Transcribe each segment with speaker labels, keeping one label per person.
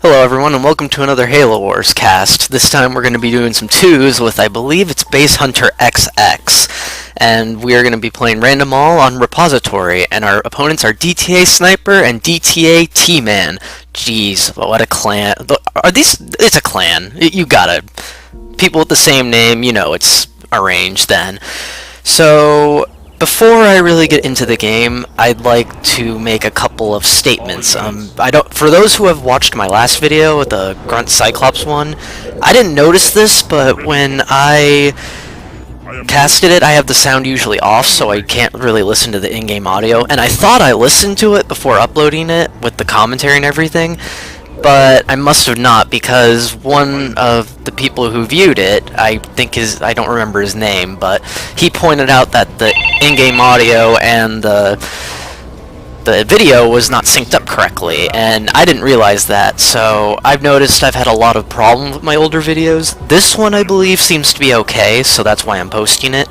Speaker 1: Hello everyone and welcome to another Halo Wars cast. This time we're going to be doing some twos with, I believe it's BassHunterXX. And we are going to be playing Random All on Repository, and our opponents are DTA Sniper and DTA T-Man. Jeez, what a clan. Are these... It's a clan. You got it. People with the same name, you know it's arranged then. So... before I really get into the game, I'd like to make a couple of statements. For those who have watched my last video, the Grunt Cyclops one, I didn't notice this, but when I casted it, I have the sound usually off, so I can't really listen to the in-game audio, and I thought I listened to it before uploading it with the commentary and everything, but I must have not, because one of the people who viewed it, I don't remember his name, but he pointed out that the in-game audio and the video was not synced up correctly, and I didn't realize that, so I've noticed I've had a lot of problems with my older videos. This one, I believe, seems to be okay, so that's why I'm posting it,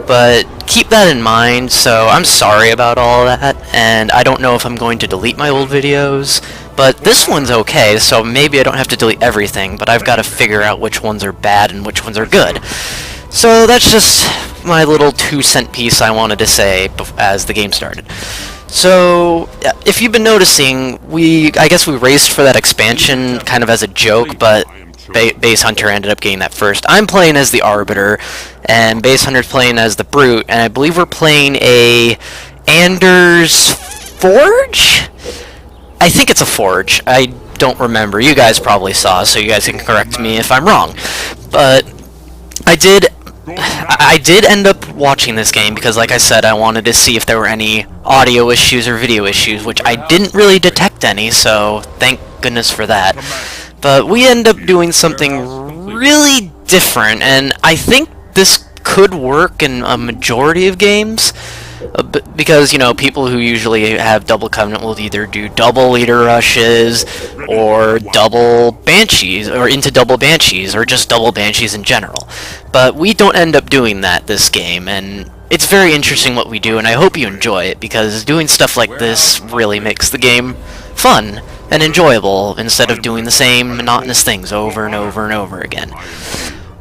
Speaker 1: but keep that in mind. So I'm sorry about all that, and I don't know if I'm going to delete my old videos, but this one's okay, so maybe I don't have to delete everything, but I've got to figure out which ones are bad and which ones are good. So that's just my little 2-cent piece I wanted to say as the game started. So, if you've been noticing, I guess we raced for that expansion kind of as a joke, but BassHunter ended up getting that first. I'm playing as the Arbiter, and BassHunter's playing as the Brute, and I believe we're playing a Anders Forge? I think it's a Forge. I don't remember. You guys probably saw, so you guys can correct me if I'm wrong. But I did end up watching this game because, like I said, I wanted to see if there were any audio issues or video issues, which I didn't really detect any, so thank goodness for that. But we end up doing something really different, and I think this could work in a majority of games. Because, you know, people who usually have double Covenant will either do double leader rushes, or double Banshees, or into double Banshees, or just double Banshees in general. But we don't end up doing that this game, and it's very interesting what we do, and I hope you enjoy it, because doing stuff like this really makes the game fun and enjoyable, instead of doing the same monotonous things over and over and over again.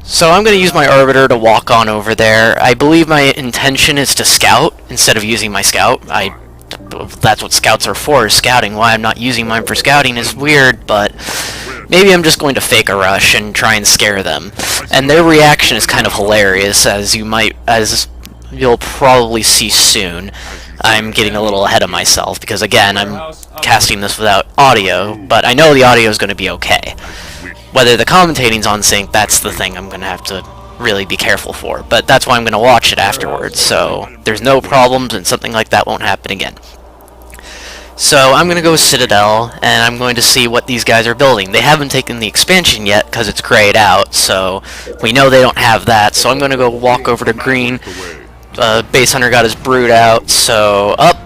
Speaker 1: So I'm going to use my Arbiter to walk on over there. I believe my intention is to scout instead of using my scout. That's what scouts are for, is scouting. Why I'm not using mine for scouting is weird, but maybe I'm just going to fake a rush and try and scare them. And their reaction is kind of hilarious, as you'll probably see soon. I'm getting a little ahead of myself because, again, I'm casting this without audio, but I know the audio is going to be okay. Whether the commentating's on sync, that's the thing I'm going to have to really be careful for. But that's why I'm going to watch it afterwards, so there's no problems and something like that won't happen again. So I'm going to go with Citadel, and I'm going to see what these guys are building. They haven't taken the expansion yet because it's grayed out, so we know they don't have that. So I'm going to go walk over to green. BassHunter got his Brood out, so up.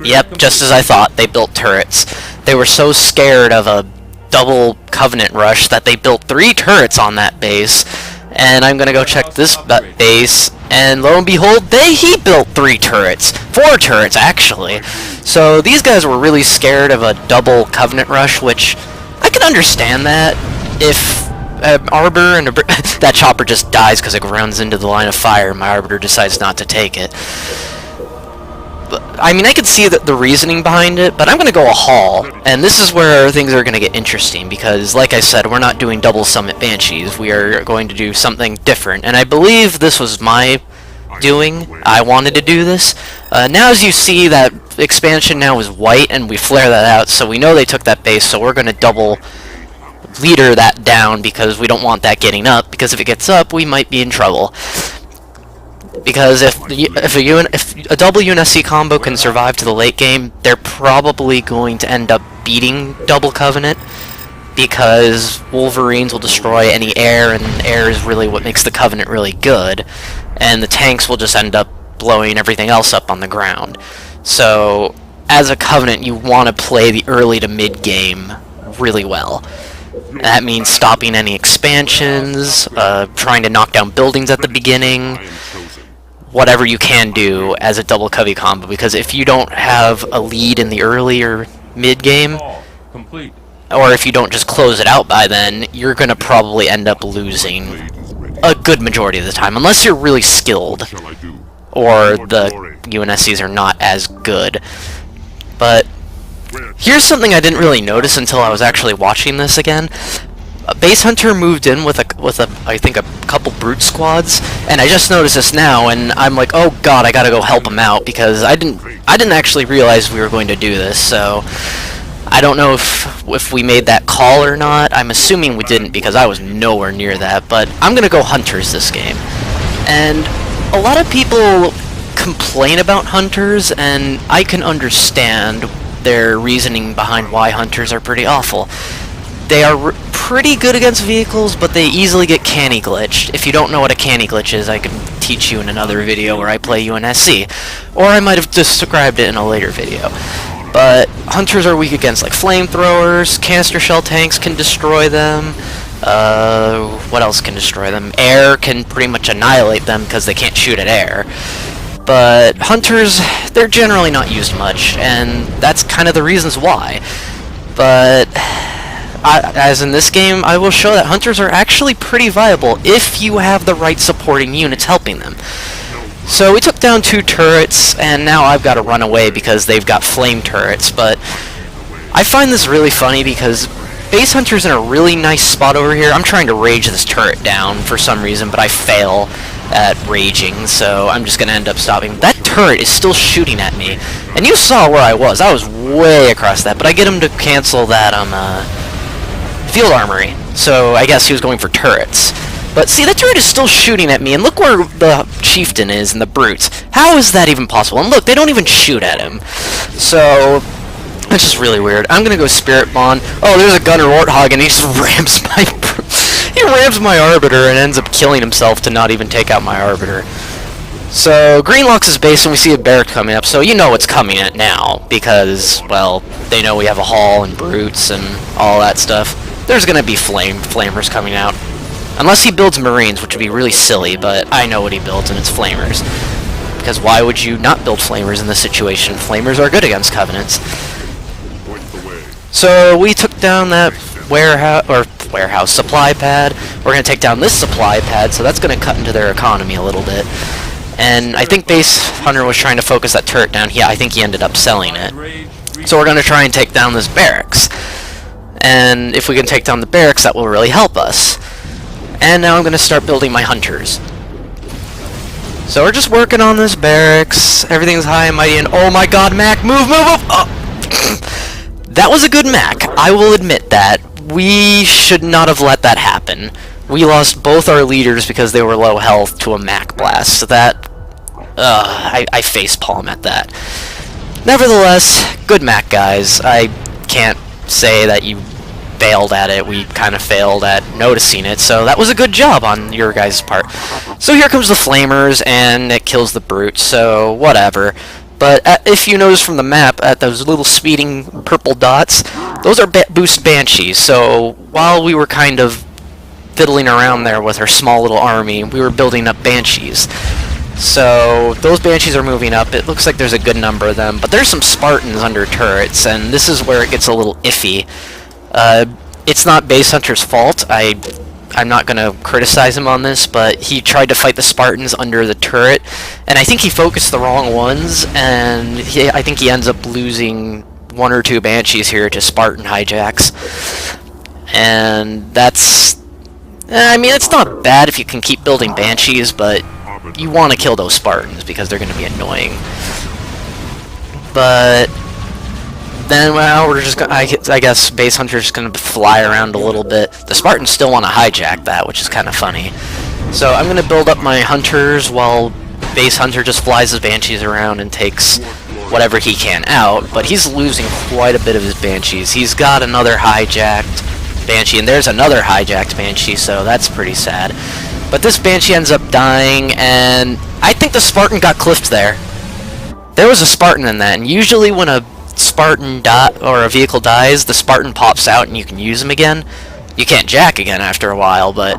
Speaker 1: Yep, just as I thought, they built turrets. They were so scared of a double Covenant rush that they built 3 turrets on that base, and I'm gonna go check this base, and lo and behold, he built 3 turrets, 4 turrets actually. So these guys were really scared of a double Covenant rush, which I can understand that. If Arbiter and that chopper just dies because it runs into the line of fire, my Arbiter decides not to take it. I mean, I could see the reasoning behind it, but I'm going to go a haul, and this is where things are going to get interesting, because, like I said, we're not doing double Summit Banshees. We are going to do something different, and I believe this was my doing. I wanted to do this. Now, as you see, that expansion now is white, and we flare that out, so we know they took that base, so we're going to double leader that down, because we don't want that getting up, because if it gets up, we might be in trouble. Because if a double UNSC combo can survive to the late game, they're probably going to end up beating double Covenant, because Wolverines will destroy any air, and air is really what makes the Covenant really good, and the tanks will just end up blowing everything else up on the ground. So, as a Covenant, you want to play the early to mid game really well. That means stopping any expansions, trying to knock down buildings at the beginning, whatever you can do as a double Covey combo, because if you don't have a lead in the early or mid game, or if you don't just close it out by then, you're going to probably end up losing a good majority of the time, unless you're really skilled, or the UNSCs are not as good. But here's something I didn't really notice until I was actually watching this again. Base Hunter moved in with I think a couple brute squads, and I just noticed this now, and I'm like, oh god, I gotta go help him out, because I didn't actually realize we were going to do this. So I don't know if we made that call or not. I'm assuming we didn't, because I was nowhere near that. But I'm gonna go hunters this game, and a lot of people complain about hunters, and I can understand their reasoning behind why hunters are pretty awful. They are pretty good against vehicles, but they easily get canny glitched. If you don't know what a canny glitch is, I can teach you in another video where I play UNSC, or I might have described it in a later video. But hunters are weak against like flamethrowers, canister shell tanks can destroy them. What else can destroy them? Air can pretty much annihilate them because they can't shoot at air. But hunters, they're generally not used much, and that's kind of the reasons why. But as in this game, I will show that hunters are actually pretty viable if you have the right supporting units helping them. So we took down 2 turrets, and now I've got to run away because they've got flame turrets. But I find this really funny because Base Hunter's in a really nice spot over here. I'm trying to rage this turret down for some reason, but I fail at raging, so I'm just going to end up stopping. That turret is still shooting at me, and you saw where I was. I was way across that, but I get him to cancel that field armory, so I guess he was going for turrets. But see, that turret is still shooting at me, and look where the chieftain is and the brutes. How is that even possible? And look, they don't even shoot at him. So that's just really weird. I'm gonna go Spirit Bond. Oh, there's a gunner Warthog, and he just rams my Arbiter and ends up killing himself to not even take out my Arbiter. So Green locks his base, and we see a barrack coming up, so you know what's coming at now, because, well, they know we have a Hall and brutes and all that stuff. There's gonna be flamers coming out. Unless he builds Marines, which would be really silly, but I know what he builds, and it's Flamers. Because why would you not build Flamers in this situation? Flamers are good against Covenants. So we took down that warehouse supply pad. We're going to take down this supply pad, so that's going to cut into their economy a little bit. And I think Base Hunter was trying to focus that turret down. Yeah, I think he ended up selling it. So we're going to try and take down this barracks. And if we can take down the barracks, that will really help us. And now I'm going to start building my hunters. So we're just working on this barracks. Everything's high and mighty, and oh my god, Mac, move! Oh. That was a good Mac. I will admit that. We should not have let that happen. We lost both our leaders because they were low health to a Mac blast. So that... I facepalm at that. Nevertheless, good Mac, guys. I can't say that you failed at it. We kind of failed at noticing it, so that was a good job on your guys' part. So here comes the Flamers, and it kills the brute, so whatever. But if you notice from the map, at those little speeding purple dots, those are boost Banshees, so while we were kind of fiddling around there with our small little army, we were building up Banshees. So those Banshees are moving up. It looks like there's a good number of them, but there's some Spartans under turrets, and this is where it gets a little iffy. It's not Base Hunter's fault. I'm not going to criticize him on this, but he tried to fight the Spartans under the turret, and I think he focused the wrong ones, and I think he ends up losing 1 or 2 Banshees here to Spartan hijacks. And that's... I mean, it's not bad if you can keep building Banshees, but you want to kill those Spartans because they're going to be annoying. But then, well, we're just I guess Base Hunter's going to fly around a little bit. The Spartans still want to hijack that, which is kind of funny. So I'm going to build up my Hunters while Base Hunter just flies his Banshees around and takes whatever he can out. But he's losing quite a bit of his Banshees. He's got another hijacked Banshee, and there's another hijacked Banshee, so that's pretty sad. But this Banshee ends up dying, and I think the Spartan got clipped there. There was a Spartan in that, and usually when a Spartan or a vehicle dies, the Spartan pops out and you can use him again. You can't jack again after a while, but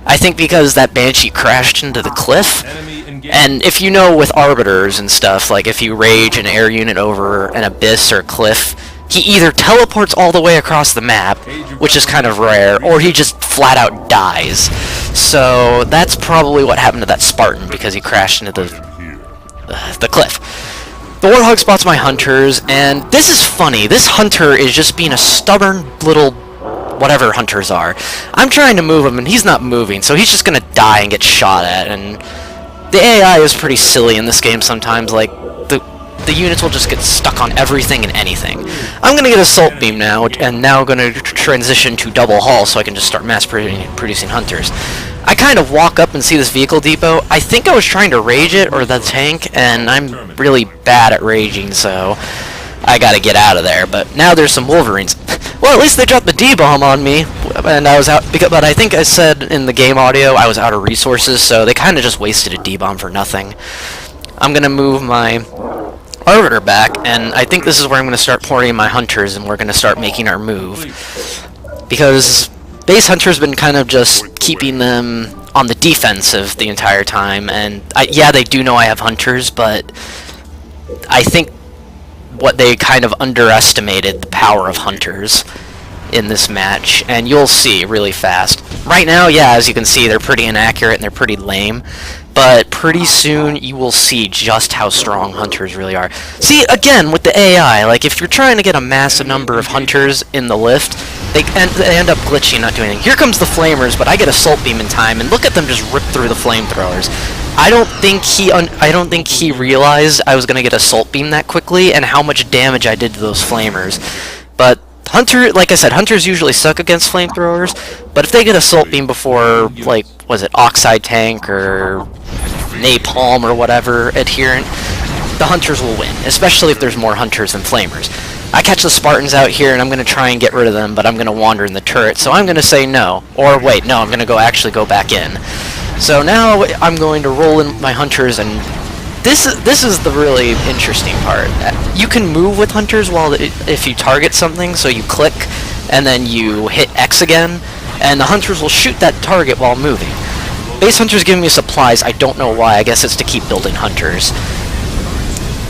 Speaker 1: I think because that Banshee crashed into the cliff, and if you know with Arbiters and stuff, like if you rage an air unit over an abyss or a cliff, he either teleports all the way across the map, which is kind of rare, or he just flat out dies. So that's probably what happened to that Spartan, because he crashed into the cliff. The Warthog spots my hunters, and this is funny. This hunter is just being a stubborn little whatever hunters are. I'm trying to move him, and he's not moving, so he's just gonna die and get shot at. And the AI is pretty silly in this game sometimes. Like, the units will just get stuck on everything and anything. I'm gonna get Assault Beam now, and now I'm gonna transition to Double Hull so I can just start mass producing hunters. I kind of walk up and see this vehicle depot. I think I was trying to rage it, or the tank, and I'm really bad at raging, so I gotta get out of there. But now there's some Wolverines. Well, at least they dropped the D-bomb on me, and I was out, but I think I said in the game audio I was out of resources, so they kind of just wasted a D-bomb for nothing. I'm gonna move my Arbiter back, and I think this is where I'm gonna start pouring my hunters, and we're gonna start making our move. Because Base Hunter's been kind of just keeping them on the defensive the entire time, and yeah, they do know I have hunters, but I think what they kind of underestimated the power of hunters in this match, and you'll see really fast. Right now, yeah, as you can see, they're pretty inaccurate and they're pretty lame, but pretty soon you will see just how strong hunters really are. See, again, with the AI, like, if you're trying to get a massive number of hunters in the lift, they end up glitching, not doing anything. Here comes the flamers, but I get Assault Beam in time, and look at them just rip through the flamethrowers. I don't think he realized I was gonna get Assault Beam that quickly, and how much damage I did to those flamers. But Hunter, like I said, hunters usually suck against flamethrowers, but if they get Assault Beam before, like, was it Oxide Tank or Napalm or whatever adherent, the hunters will win, especially if there's more hunters than flamers. I catch the Spartans out here, and I'm going to try and get rid of them, but I'm going to wander in the turret, so I'm going to say no. Or wait, no, I'm going to actually go back in. So now I'm going to roll in my hunters, and this is the really interesting part. You can move with hunters if you target something, so you click, and then you hit X again, and the hunters will shoot that target while moving. Base Hunter's giving me supplies, I don't know why, I guess it's to keep building hunters.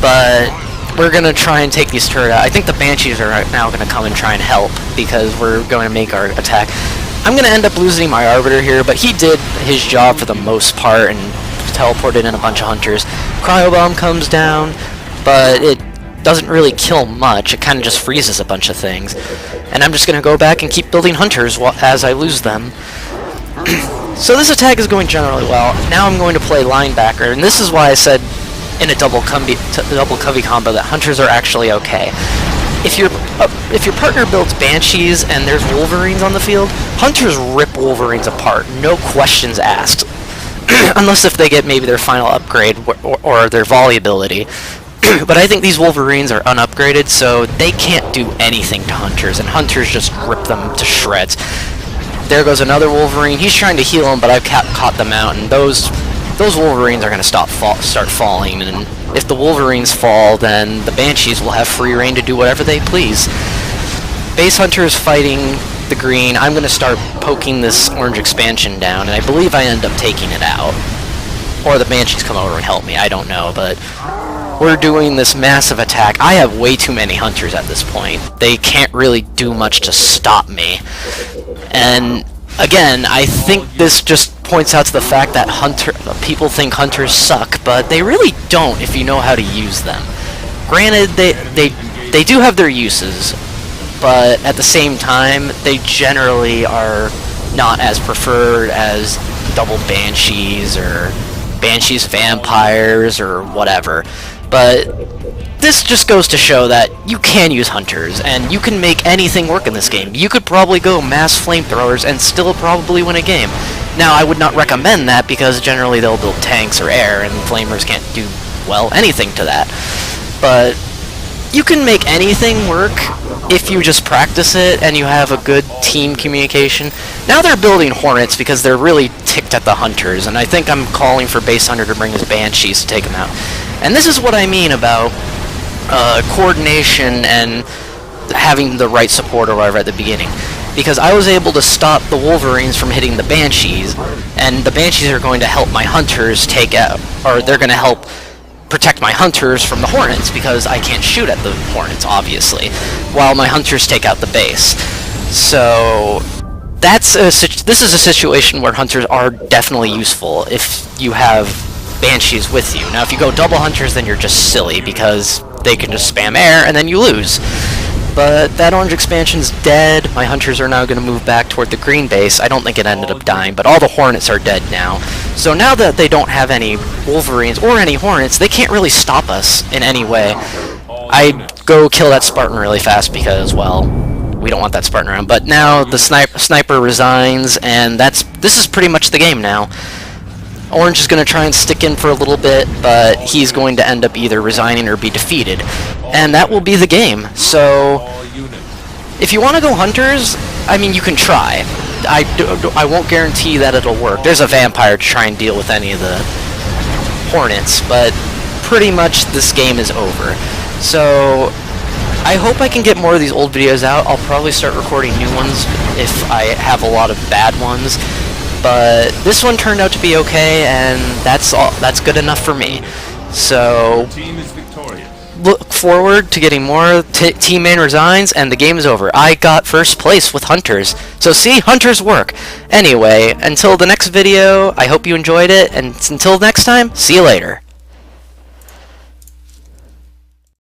Speaker 1: But we're going to try and take these turrets out. I think the Banshees are now going to come and try and help, because we're going to make our attack. I'm going to end up losing my Arbiter here, but he did his job for the most part and teleported in a bunch of hunters. Cryo Bomb comes down, but it doesn't really kill much. It kind of just freezes a bunch of things. And I'm just going to go back and keep building hunters as I lose them. So this attack is going generally well. Now I'm going to play linebacker, and this is why I said in a double Covey combo that hunters are actually okay. If your partner builds Banshees and there's Wolverines on the field, hunters rip Wolverines apart, no questions asked. Unless if they get maybe their final upgrade or their volley ability. But I think these Wolverines are unupgraded, so they can't do anything to hunters, and hunters just rip them to shreds. There goes another Wolverine. He's trying to heal him, but I've caught them out, and those Wolverines are going to start falling, and if the Wolverines fall, then the Banshees will have free reign to do whatever they please. Base Hunter is fighting the green. I'm going to start poking this orange expansion down, and I believe I end up taking it out. Or the Banshees come over and help me, I don't know, but we're doing this massive attack. I have way too many hunters at this point. They can't really do much to stop me. And again, I think this just points out to the fact that people think hunters suck, but they really don't if you know how to use them. Granted, they do have their uses, but at the same time, they generally are not as preferred as double Banshees or Banshees Vampires or whatever. But this just goes to show that you can use hunters, and you can make anything work in this game. You could probably go mass flamethrowers and still probably win a game. Now, I would not recommend that, because generally they'll build tanks or air, and flamers can't do, well, anything to that. But you can make anything work if you just practice it and you have a good team communication. Now they're building Hornets because they're really ticked at the hunters, and I think I'm calling for Base Hunter to bring his Banshees to take them out. And this is what I mean about coordination and having the right support or whatever at the beginning. Because I was able to stop the Wolverines from hitting the Banshees, and the Banshees are going to help my hunters take out, or they're going to help protect my hunters from the hornets, because I can't shoot at the hornets, obviously, while my hunters take out the base. So this is a situation where hunters are definitely useful if you have Banshees with you. Now, if you go double hunters, then you're just silly, because they can just spam air, and then you lose. But that orange expansion's dead. My hunters are now going to move back toward the green base. I don't think it ended up dying, but all the hornets are dead now. So now that they don't have any wolverines or any hornets, they can't really stop us in any way. I go kill that Spartan really fast because, well, we don't want that Spartan around. But now the sniper resigns, and this is pretty much the game now. Orange is going to try and stick in for a little bit, but he's going to end up either resigning or be defeated. And that will be the game. So, if you want to go hunters, I mean, you can try. I won't guarantee that it'll work. There's a vampire to try and deal with any of the hornets, but pretty much this game is over. So, I hope I can get more of these old videos out. I'll probably start recording new ones if I have a lot of bad ones. But this one turned out to be okay, and that's good enough for me. So look forward to getting more. Team main resigns, and the game is over. I got first place with hunters. So see, hunters work. Anyway, until the next video, I hope you enjoyed it, and until next time, see you later.